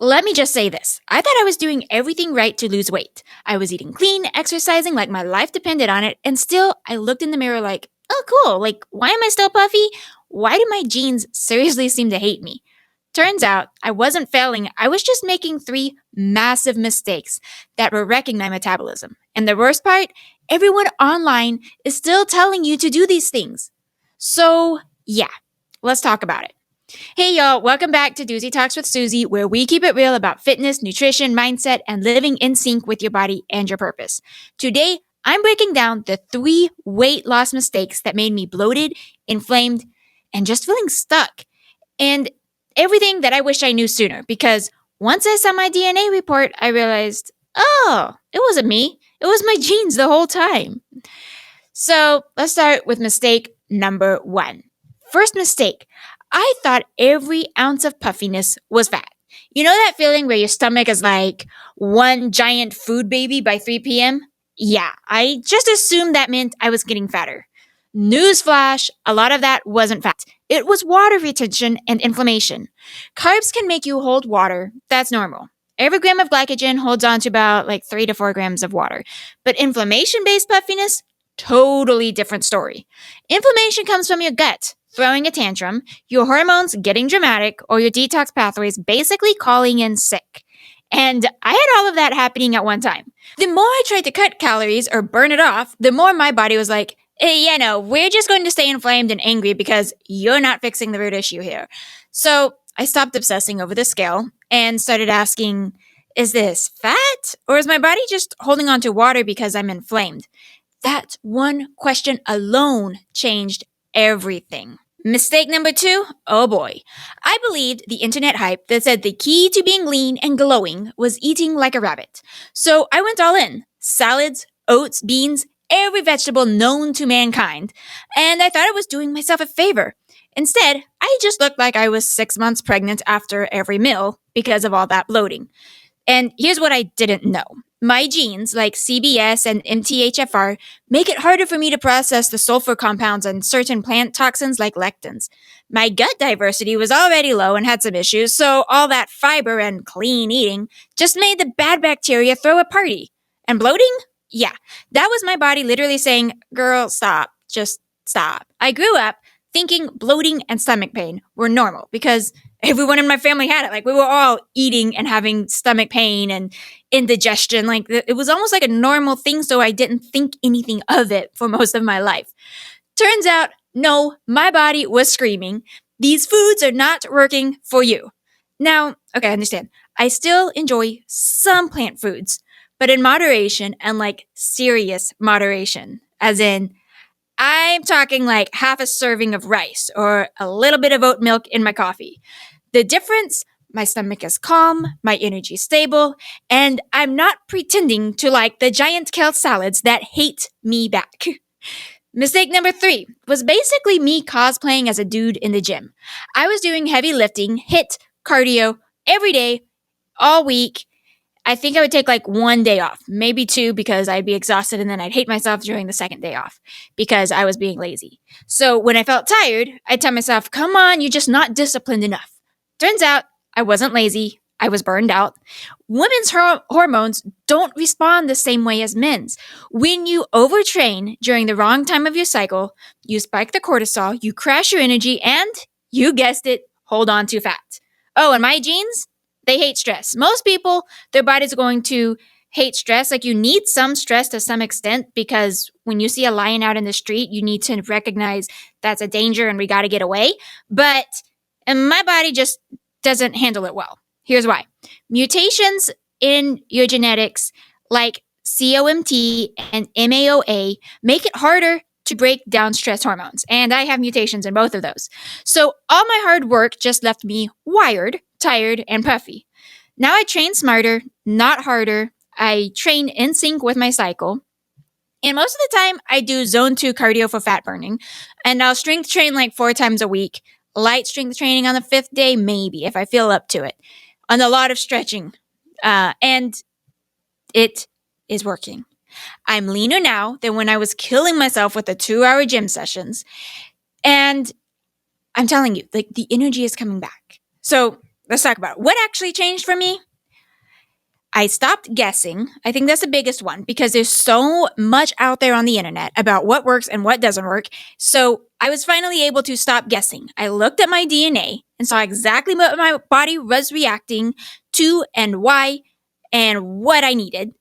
let me just say this. I thought I was doing everything right to lose weight. I was eating clean, exercising like my life depended on it, and still I looked in the mirror like, oh cool, like why am I still puffy? Why do my genes seriously seem to hate me? Turns out I wasn't failing, I was just making 3 massive mistakes that were wrecking my metabolism. And the worst part, everyone online is still telling you to do these things. So, yeah, let's talk about it. Hey y'all, welcome back to Doozy Talks with Suzy, where we keep it real about fitness, nutrition, mindset, and living in sync with your body and your purpose. Today, I'm breaking down the 3 weight loss mistakes that made me bloated, inflamed, and just feeling stuck. And everything that I wish I knew sooner, because once I saw my DNA report, I realized, oh, it wasn't me. It was my genes the whole time. So let's start with mistake number 1. First mistake. I thought every ounce of puffiness was fat. You know that feeling where your stomach is like one giant food baby by 3 p.m.? Yeah, I just assumed that meant I was getting fatter. Newsflash, a lot of that wasn't fat. It was water retention and inflammation. Carbs can make you hold water. That's normal. Every gram of glycogen holds on to about 3 to 4 grams of water. But inflammation-based puffiness, totally different story. Inflammation comes from your gut throwing a tantrum, your hormones getting dramatic, or your detox pathways basically calling in sick. And I had all of that happening at one time. The more I tried to cut calories or burn it off, the more my body was like, hey, we're just going to stay inflamed and angry because you're not fixing the root issue here. So I stopped obsessing over the scale and started asking, is this fat? Or is my body just holding on to water because I'm inflamed? That one question alone changed everything. Mistake number 2, oh boy. I believed the internet hype that said the key to being lean and glowing was eating like a rabbit. So I went all in. Salads, oats, beans, every vegetable known to mankind. And I thought I was doing myself a favor. Instead, I just looked like I was 6 months pregnant after every meal because of all that bloating. And here's what I didn't know. My genes, like CBS and MTHFR, make it harder for me to process the sulfur compounds and certain plant toxins like lectins. My gut diversity was already low and had some issues, so all that fiber and clean eating just made the bad bacteria throw a party. And bloating? Yeah, that was my body literally saying, girl, stop, just stop. I grew up thinking bloating and stomach pain were normal because everyone in my family had it. We were all eating and having stomach pain and indigestion. It was almost like a normal thing, so I didn't think anything of it for most of my life. Turns out, no, my body was screaming, these foods are not working for you. Now, okay, I understand. I still enjoy some plant foods, but in moderation and serious moderation, as in, I'm talking half a serving of rice or a little bit of oat milk in my coffee. The difference, my stomach is calm, my energy is stable, and I'm not pretending to like the giant kale salads that hate me back. Mistake number 3 was basically me cosplaying as a dude in the gym. I was doing heavy lifting, HIIT, cardio, every day, all week. I think I would take 1 day off, maybe 2 because I'd be exhausted and then I'd hate myself during the second day off because I was being lazy. So when I felt tired, I'd tell myself, come on, you're just not disciplined enough. Turns out I wasn't lazy. I was burned out. Women's hormones don't respond the same way as men's. When you overtrain during the wrong time of your cycle, you spike the cortisol, you crash your energy, and, you guessed it, hold on to fat. Oh, and my genes? They hate stress. Most people, their body's going to hate stress. You need some stress to some extent because when you see a lion out in the street, you need to recognize that's a danger and we got to get away. But my body just doesn't handle it well. Here's why. Mutations in your genetics like COMT and MAOA make it harder to break down stress hormones. And I have mutations in both of those. So all my hard work just left me wired, tired, and puffy. Now I train smarter, not harder. I train in sync with my cycle. And most of the time, I do zone 2 cardio for fat burning. And I'll strength train 4 times a week. Light strength training on the 5th day, maybe, if I feel up to it. And a lot of stretching. And it is working. I'm leaner now than when I was killing myself with the 2-hour gym sessions. And I'm telling you, the energy is coming back. So let's talk about it. What actually changed for me? I stopped guessing. I think that's the biggest one because there's so much out there on the internet about what works and what doesn't work. So I was finally able to stop guessing. I looked at my DNA and saw exactly what my body was reacting to and why and what I needed.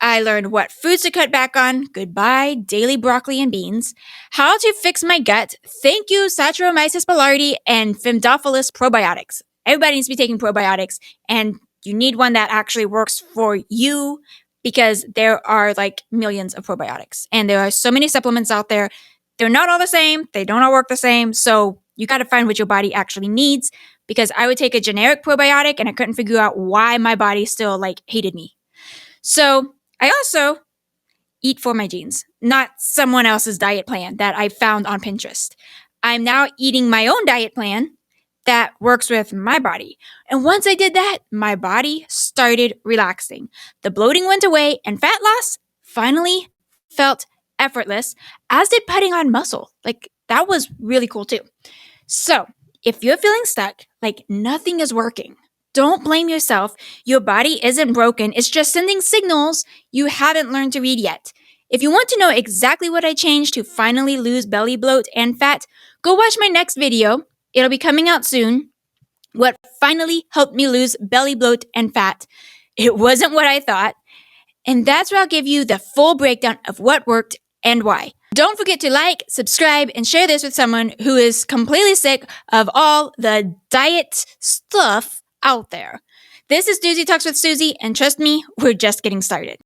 I learned what foods to cut back on. Goodbye, daily broccoli and beans. How to fix my gut. Thank you, Saccharomyces boulardii and Fimdophilus probiotics. Everybody needs to be taking probiotics, and you need one that actually works for you because there are like millions of probiotics, and there are so many supplements out there. They're not all the same. They don't all work the same. So you got to find what your body actually needs because I would take a generic probiotic and I couldn't figure out why my body still like hated me. So I also eat for my genes, not someone else's diet plan that I found on Pinterest. I'm now eating my own diet plan that works with my body. And once I did that, my body started relaxing. The bloating went away and fat loss finally felt effortless, as did putting on muscle. Like that was really cool too. So if you're feeling stuck, like nothing is working, don't blame yourself. Your body isn't broken. It's just sending signals you haven't learned to read yet. If you want to know exactly what I changed to finally lose belly bloat and fat, go watch my next video. It'll be coming out soon. What finally helped me lose belly bloat and fat. It wasn't what I thought. And that's where I'll give you the full breakdown of what worked and why. Don't forget to like, subscribe, and share this with someone who is completely sick of all the diet stuff out there. This is Doozy Talks with Suzy, and trust me, we're just getting started.